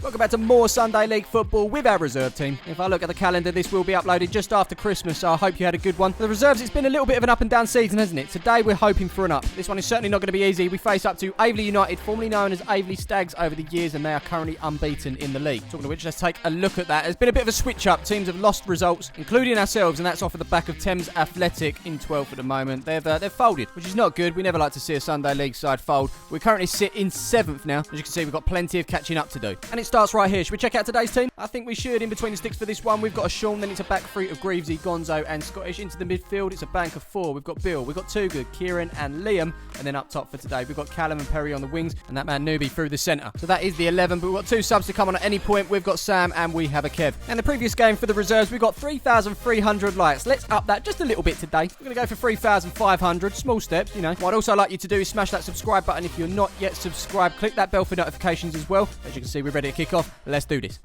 Welcome back to more Sunday League football with our reserve team. If I look at the calendar, this will be uploaded just after Christmas, so I hope you had a good one. For the reserves, it's been a little bit of an up and down season, hasn't it? Today, we're hoping for an up. This one is certainly not going to be easy. We face up to Aveley United, formerly known as Aveley Stags over the years, and they are currently unbeaten in the league. Talking of which, let's take a look at that. There's been a bit of a switch-up. Teams have lost results, including ourselves, and that's off of the back of Thames Athletic in 12th at the moment. They've folded, which is not good. We never like to see a Sunday League side fold. We currently sit in 7th now. As you can see, we've got plenty of catching up to do. And it starts right here. Should we check out today's team? I think we should. In between the sticks for this one, we've got a Sean, then it's a back three of Greavesy, Gonzo and Scottish. Into the midfield, it's a bank of 4. We've got Bill, we've got Too Good, Kieran and Liam. And then up top for today, we've got Callum and Perry on the wings, and that man Newbie through the centre. So that is the 11, but we've got 2 subs to come on at any point. We've got Sam and we have a Kev. And the previous game for the reserves, we've got 3,300 likes. Let's up that just a little bit today. We're going to go for 3,500. Small steps, you know. What I'd also like you to do is smash that subscribe button if you're not yet subscribed. Click that bell for notifications as well. As you can see, we're ready to kick off. Let's do this.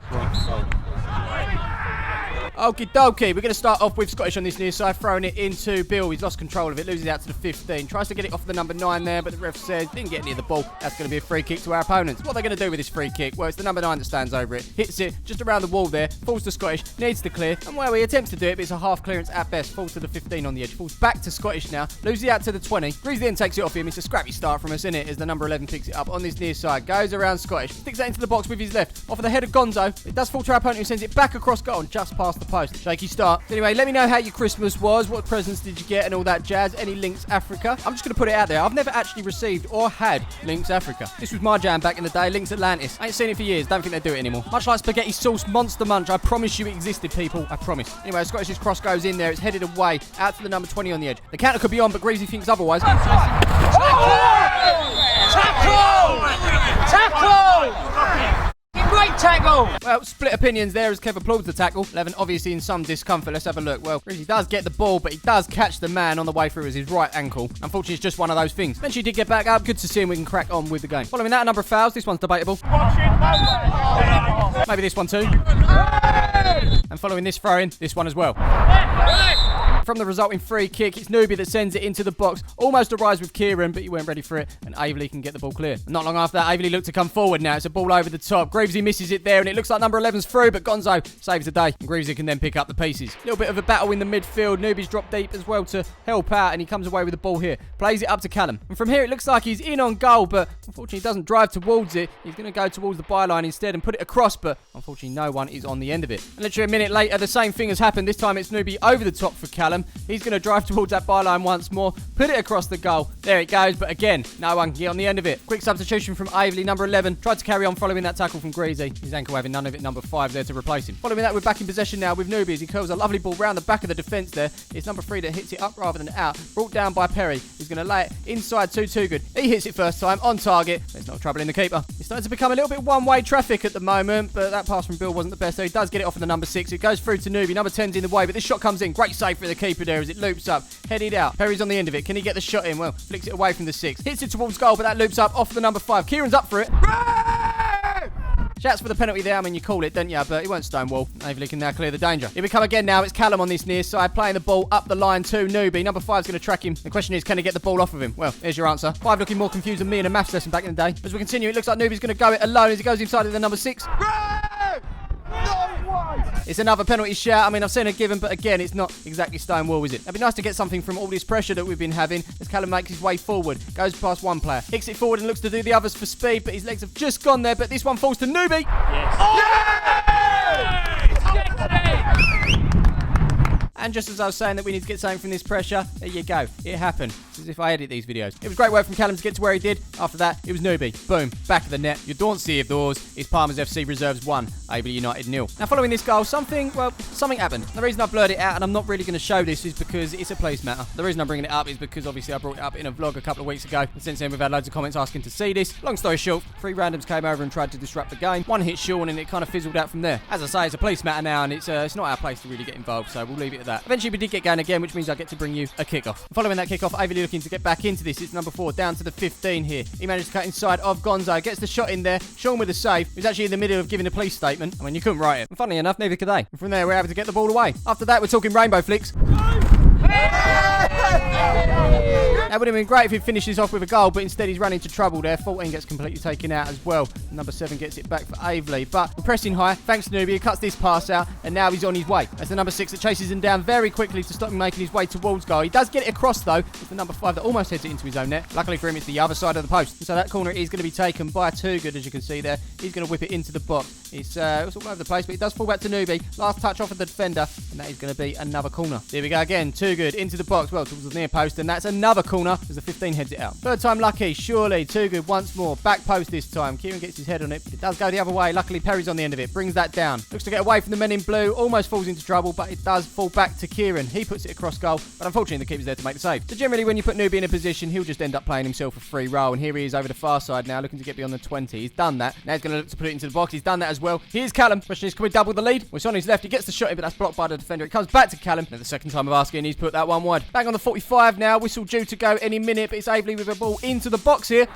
Okie dokie, we're going to start off with Scottish on this near side, throwing it into Bill. He's lost control of it, loses it out to the 15. Tries to get it off the number 9 there, but the ref says didn't get near the ball. That's going to be a free kick to our opponents. What are they going to do with this free kick? Well, it's the number 9 that stands over it. Hits it just around the wall there, falls to Scottish, needs to clear. And well, he attempts to do it, but it's a half clearance at best. Falls to the 15 on the edge, falls back to Scottish now, loses it out to the 20. Greaves then takes it off him. It's a scrappy start from us, isn't it? As the number 11 picks it up on this near side, goes around Scottish, sticks that into the box with his left. Off of the head of Gonzo. It does fall to our opponent who sends it back across goal and just past the post. Shaky start. Anyway, let me know how your Christmas was, what presents did you get and all that jazz. Any Links Africa? I'm just going to put it out there. I've never actually received or had Links Africa. This was my jam back in the day, Links Atlantis. I ain't seen it for years, don't think they do it anymore. Much like spaghetti sauce monster munch, I promise you it existed, people. I promise. Anyway, Scottish's cross goes in there, it's headed away, out to the number 20 on the edge. The counter could be on, but Greasy thinks otherwise. Tackle! Tackle! Great tackle! Well, split opinions there as Kev applauds the tackle. 11 obviously in some discomfort. Let's have a look. Well, Greasy does get the ball, but he does catch the man on the way through as his right ankle. Unfortunately, it's just one of those things. Eventually did get back up. Good to see him. We can crack on with the game. Following that, a number of fouls. This one's debatable. Maybe this one too. And following this throw-in, this one as well. From the resulting free kick, it's Newbie that sends it into the box. Almost arrives with Kieran, but he weren't ready for it. And Aveley can get the ball clear. And not long after that, Aveley looked to come forward now. It's a ball over the top. Greavesy misses it there, and it looks like number 11's through, but Gonzo saves the day. And Greavesy can then pick up the pieces. A little bit of a battle in the midfield. Newbie's dropped deep as well to help out, and he comes away with the ball here. Plays it up to Callum. And from here, it looks like he's in on goal, but unfortunately, he doesn't drive towards it. He's going to go towards the byline instead and put it across, but unfortunately, no one is on the end of it. And literally a minute later, the same thing has happened. This time, it's Newbie over the top for Callum. He's going to drive towards that byline once more, put it across the goal. There it goes, but again, no one can get on the end of it. Quick substitution from Aveley, number 11. Tried to carry on following that tackle from Greasy. His ankle having none of it, number 5 there to replace him. Following that, we're back in possession now with Newbie as he curls a lovely ball round the back of the defence there. It's number 3 that hits it up rather than out. Brought down by Perry. He's going to lay it inside to Too Good. He hits it first time, on target. There's no trouble in the keeper. It's starting to become a little bit one-way traffic at the moment, but that pass from Bill wasn't the best, so he does get it off of the number 6. It goes through to Newbie. Number 10's in the way, but this shot comes in. Great save for the keeper there as it loops up. Headed out. Perry's on the end of it. Can he get the shot in? Well, flicks it away from the 6. Hits it towards goal, but that loops up off the number 5. Kieran's up for it. Shouts for the penalty there. I mean, you call it, don't you? But he won't stonewall. Aveley can now clear the danger. Here we come again now. It's Callum on this near side, playing the ball up the line to Newbie. Number 5's going to track him. The question is, can he get the ball off of him? Well, there's your answer. 5 looking more confused than me in a maths lesson back in the day. As we continue, it looks like Newbie's going to go it alone as he goes inside of the number 6. It's another penalty shout. I mean, I've seen it given, but again, it's not exactly stonewall, is it? It'd be nice to get something from all this pressure that we've been having as Callum makes his way forward. Goes past one player. Kicks it forward and looks to do the others for speed, but his legs have just gone there. But this one falls to Newbie. Yes. Oh! Yes! And just as I was saying that we need to get something from this pressure, there you go. It happened. It's as if I edit these videos. It was great work from Callum to get to where he did. After that, it was Newbie. Boom. Back of the net. You don't see of those. It's Palmer's FC Reserves 1. Aveley United 0. Now, following this goal, something happened. The reason I blurred it out, and I'm not really going to show this, is because it's a police matter. The reason I'm bringing it up is because obviously I brought it up in a vlog a couple of weeks ago. And since then, we've had loads of comments asking to see this. Long story short, 3 randoms came over and tried to disrupt the game. One hit Sean, and it kind of fizzled out from there. As I say, it's a police matter now, and it's not our place to really get involved, so we'll leave it at that. Eventually, we did get going again, which means I get to bring you a kickoff. Following that kickoff, Aveley looking to get back into this. It's number 4 down to the 15 here. He managed to cut inside of Gonzo, gets the shot in there. Sean with a save. He was actually in the middle of giving a police statement. I mean, you couldn't write it. And funnily enough, neither could they. And from there, we're able to get the ball away. After that, we're talking rainbow flicks. That would have been great if he finishes off with a goal, but instead he's run into trouble there. 14 gets completely taken out as well. Number 7 gets it back for Aveley, but we're pressing high. Thanks to Nubia, cuts this pass out, and now he's on his way. That's the number 6 that chases him down very quickly to stop him making his way towards goal. He does get it across though. It's the number 5 that almost heads it into his own net. Luckily for him, it's the other side of the post. So that corner is going to be taken by Too Good, as you can see there. He's going to whip it into the box. It's all over the place, but it does fall back to Newbie. Last touch off of the defender, and that is going to be another corner. Here we go again. Too Good into the box, well, towards the near post, and that's another corner as the 15 heads it out. Third time lucky, surely. Too Good once more. Back post this time. Kieran gets his head on it, but it does go the other way. Luckily, Perry's on the end of it. Brings that down. Looks to get away from the men in blue. Almost falls into trouble, but it does fall back to Kieran. He puts it across goal, but unfortunately, the keeper's there to make the save. So generally, when you put Newbie in a position, he'll just end up playing himself a free roll, and here he is over the far side now, looking to get beyond the 20. He's done that. Now he's going to look to put it into the box. He's done that as well. Here's Callum. Question is, can we double the lead? Well, it's on his left. He gets the shot in, but that's blocked by the defender. It comes back to Callum. Now the second time of asking, he's put that one wide. Back on the 45 now. Whistle due to go any minute, but it's Aveley with a ball into the box here.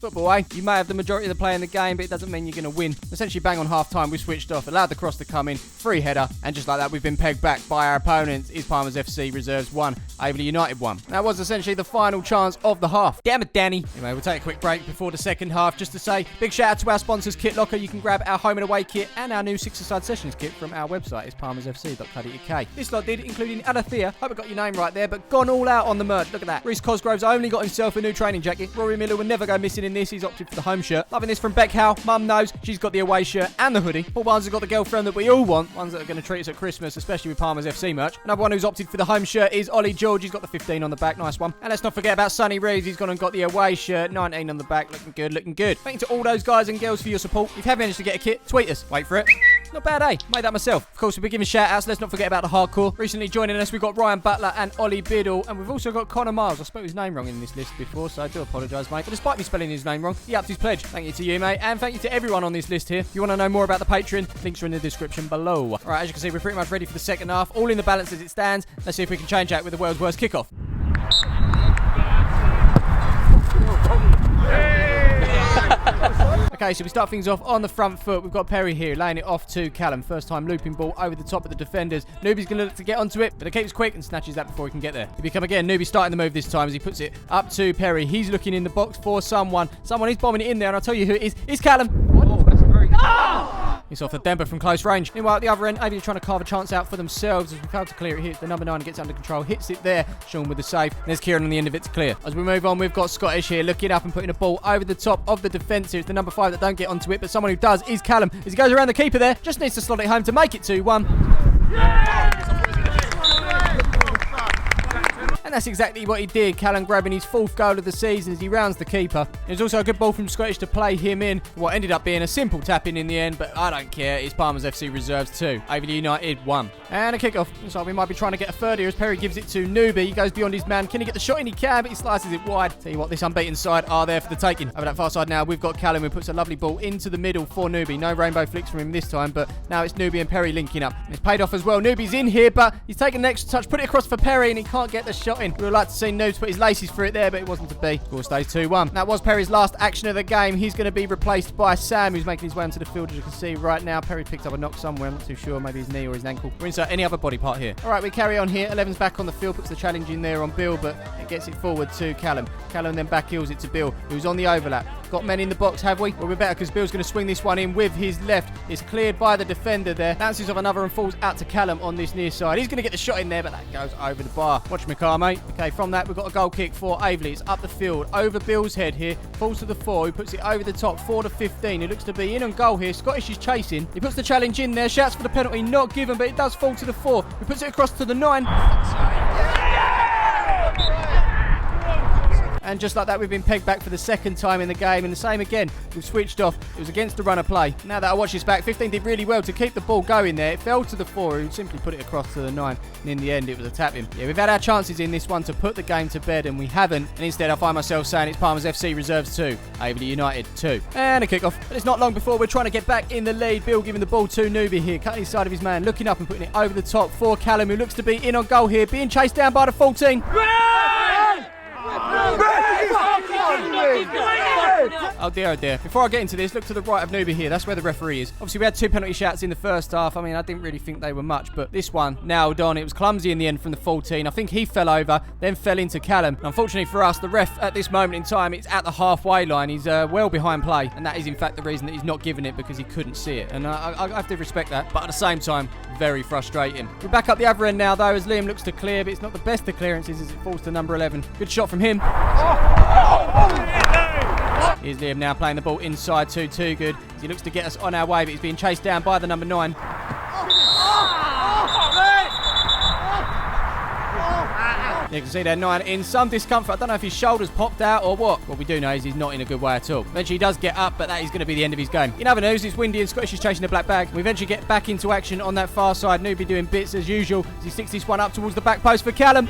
Football, eh? You may have the majority of the play in the game, but it doesn't mean you're going to win. Essentially, bang on half-time, we switched off, allowed the cross to come in, free header, and just like that, we've been pegged back by our opponents. Is Palmer's FC Reserves 1, Aveley United 1. That was essentially the final chance of the half. Damn it, Danny. Anyway, we'll take a quick break before the second half, just to say, big shout out to our sponsors, Kit Locker. You can grab our home and away kit and our new 6-a-side sessions kit from our website. It's palmersfc.co.uk. This lot did, including Alethea. Hope I got your name right there, but gone all out on the merch. Look at that. Reece Cosgrove's only got himself a new training jacket. Rory Miller will never go missing in this. He's opted for the home shirt. Loving this from Beck Howe. Mum knows she's got the away shirt and the hoodie. Paul Barnes has got the girlfriend that we all want. Ones that are going to treat us at Christmas, especially with Palmer's FC merch. Another one who's opted for the home shirt is Ollie George. He's got the 15 on the back. Nice one. And let's not forget about Sonny Reeves. He's gone and got the away shirt. 19 on the back. Looking good, looking good. Thank you to all those guys and girls for your support. If you have managed to get a kit, tweet us. Wait for it. Not bad, eh? Made that myself. Of course, we'll be giving shout-outs. Let's not forget about the hardcore. Recently joining us, we've got Ryan Butler and Ollie Biddle. And we've also got Connor Miles. I spelled his name wrong in this list before, so I do apologise, mate. But despite me spelling his name wrong, he upped his pledge. Thank you to you, mate. And thank you to everyone on this list here. If you want to know more about the Patreon, links are in the description below. All right, as you can see, we're pretty much ready for the second half. All in the balance as it stands. Let's see if we can change that with the world's worst kickoff. Okay, so we start things off on the front foot. We've got Perry here, laying it off to Callum. First time looping ball over the top of the defenders. Newbie's going to look to get onto it, but the keeper's quick and snatches that before he can get there. He become again. Newbie starting the move this time as he puts it up to Perry. He's looking in the box for someone. Someone is bombing it in there, and I'll tell you who it is. It's Callum. Oh, that's very good. Oh! It's off the Demper from close range. Meanwhile, at the other end, Avian trying to carve a chance out for themselves as we fail to clear it here. The number 9 gets under control, hits it there. Sean with the save. And there's Kieran on the end of it to clear. As we move on, we've got Scottish here looking up and putting a ball over the top of the defence here. It's the number 5 that don't get onto it, but someone who does is Callum. As he goes around the keeper there, just needs to slot it home to make it 2-1. Yeah! And that's exactly what he did. Callum grabbing his 4th goal of the season as he rounds the keeper. It was also a good ball from Scottish to play him in. What ended up being a simple tap-in the end, but I don't care. It's Palmer's FC Reserves 2. Aveley United 1. And a kick-off. Looks like we might be trying to get a third here as Perry gives it to Newbie. He goes beyond his man. Can he get the shot in? He can, but he slices it wide. Tell you what, this unbeaten side are there for the taking. Over that far side now, we've got Callum who puts a lovely ball into the middle for Newbie. No rainbow flicks from him this time, but now it's Newbie and Perry linking up. And it's paid off as well. Newbie's in here, but he's taken the extra touch, put it across for Perry, and he can't get the shot in. We would like to see Noobs put his laces through it there, but it wasn't to be. Score stays 2-1. That was Perry's last action of the game. He's going to be replaced by Sam, who's making his way onto the field, as you can see right now. Perry picked up a knock somewhere. I'm not too sure. Maybe his knee or his ankle. Or insert any other body part here. All right, we carry on here. 11's back on the field, puts the challenge in there on Bill, but it gets it forward to Callum. Callum then back heels it to Bill, who's on the overlap. Got men in the box, have we? Well, we're better because Bill's going to swing this one in with his left. It's cleared by the defender there. Bounces off another and falls out to Callum on this near side. He's going to get the shot in there, but that goes over the bar. Watch my car, mate. Okay, from that, we've got a goal kick for Aveley. It's up the field, over Bill's head here. Falls to the 4, who puts it over the top, 4-15. He looks to be in on goal here. Scottish is chasing. He puts the challenge in there. Shouts for the penalty, not given, but it does fall to the 4. He puts it across to the 9. And just like that, we've been pegged back for the second time in the game. And the same again, we've switched off. It was against the runner play. Now that I watch this back, 15 did really well to keep the ball going there. It fell to the 4, who simply put it across to the 9. And in the end, it was a tap-in. Yeah, we've had our chances in this one to put the game to bed, and we haven't. And instead, I find myself saying it's Palmer's FC Reserves 2, Aveley United 2. And a kick-off. But it's not long before we're trying to get back in the lead. Bill giving the ball to Newbie here, cutting his side of his man, looking up and putting it over the top for Callum, who looks to be in on goal here, being chased down by the 14. Oh dear, oh dear. Before I get into this, look to the right of Newbie here. That's where the referee is. Obviously, we had 2 penalty shouts in the first half. I mean, I didn't really think they were much, but this one nailed on. It was clumsy in the end from the 14. I think he fell over, then fell into Callum. And unfortunately for us, the ref at this moment in time, it's at the halfway line. He's well behind play, and that is in fact the reason that he's not giving it, because he couldn't see it. And I have to respect that, but at the same time, very frustrating. We're back up the other end now, though, as Liam looks to clear, but it's not the best of clearances as it falls to number 11. Good shot from him. Here's Liam now playing the ball inside to Too Good as he looks to get us on our way, but he's being chased down by the number 9. You can see there 9 in some discomfort. I don't know if his shoulders popped out or what. What we do know is he's not in a good way at all. Eventually he does get up, but that is going to be the end of his game. In other news, it's windy and Scottish is chasing the black bag. We eventually get back into action on that far side. Newbie doing bits as usual as he sticks this one up towards the back post for Callum.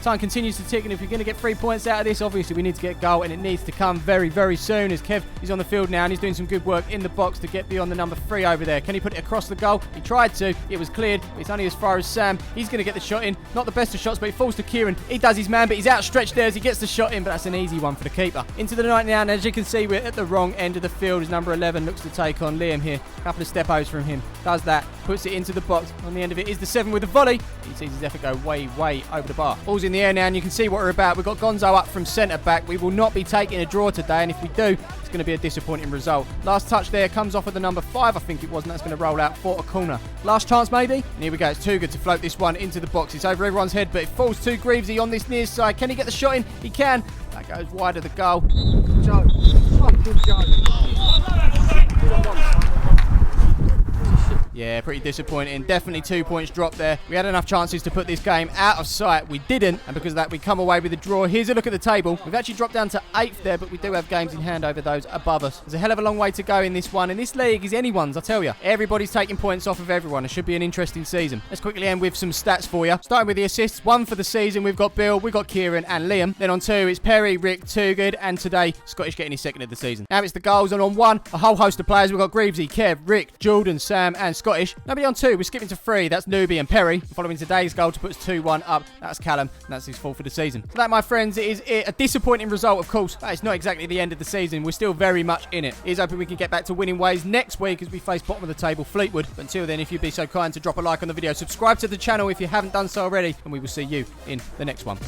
Time continues to tick, and if you're going to get 3 points out of this, obviously we need to get a goal, and it needs to come very, very soon, as Kev is on the field now, and he's doing some good work in the box to get beyond the number 3 over there. Can he put it across the goal? He tried to. It was cleared. It's only as far as Sam. He's going to get the shot in. Not the best of shots, but it falls to Kieran. He does his man, but he's outstretched there as he gets the shot in, but that's an easy one for the keeper. Into the night now, and as you can see, we're at the wrong end of the field as number 11 looks to take on Liam here. A couple of step-overs from him. Does that. Puts it into the box. On the end of it is the 7 with a volley. He sees his effort go way, way over the bar. Ball's in the air now, and you can see what we're about. We've got Gonzo up from centre-back. We will not be taking a draw today, and if we do, it's going to be a disappointing result. Last touch there comes off of the number 5, I think it was, and that's going to roll out for a corner. Last chance, maybe? And here we go. It's Too Good to float this one into the box. It's over everyone's head, but it falls to Greavesy on this near side. Can he get the shot in? He can. That goes wide of the goal. Joe. Fucking Joe. Yeah, pretty disappointing. Definitely 2 points dropped there. We had enough chances to put this game out of sight. We didn't, and because of that, we come away with a draw. Here's a look at the table. We've actually dropped down to 8th there, but we do have games in hand over those above us. There's a hell of a long way to go in this one, and this league is anyone's, I tell you. Everybody's taking points off of everyone. It should be an interesting season. Let's quickly end with some stats for you. Starting with the assists, 1 for the season. We've got Bill, we've got Kieran, and Liam. Then on 2, it's Perry, Rick, Too Good, and today, Scottish getting his 2nd of the season. Now it's the goals, and on 1, a whole host of players. We've got Greavesy, Kev, Rick, Jordan, Sam, and Scottish. Nobody on 2, we're skipping to 3. That's Newbie and Perry. Following today's goal to put us 2-1 up, that's Callum, and that's his 4th for the season. So that, my friends, is it. A disappointing result, of course. That is not exactly the end of the season. We're still very much in it. Here's hoping we can get back to winning ways next week as we face bottom of the table Fleetwood. But until then, if you'd be so kind to drop a like on the video, subscribe to the channel if you haven't done so already, and we will see you in the next one.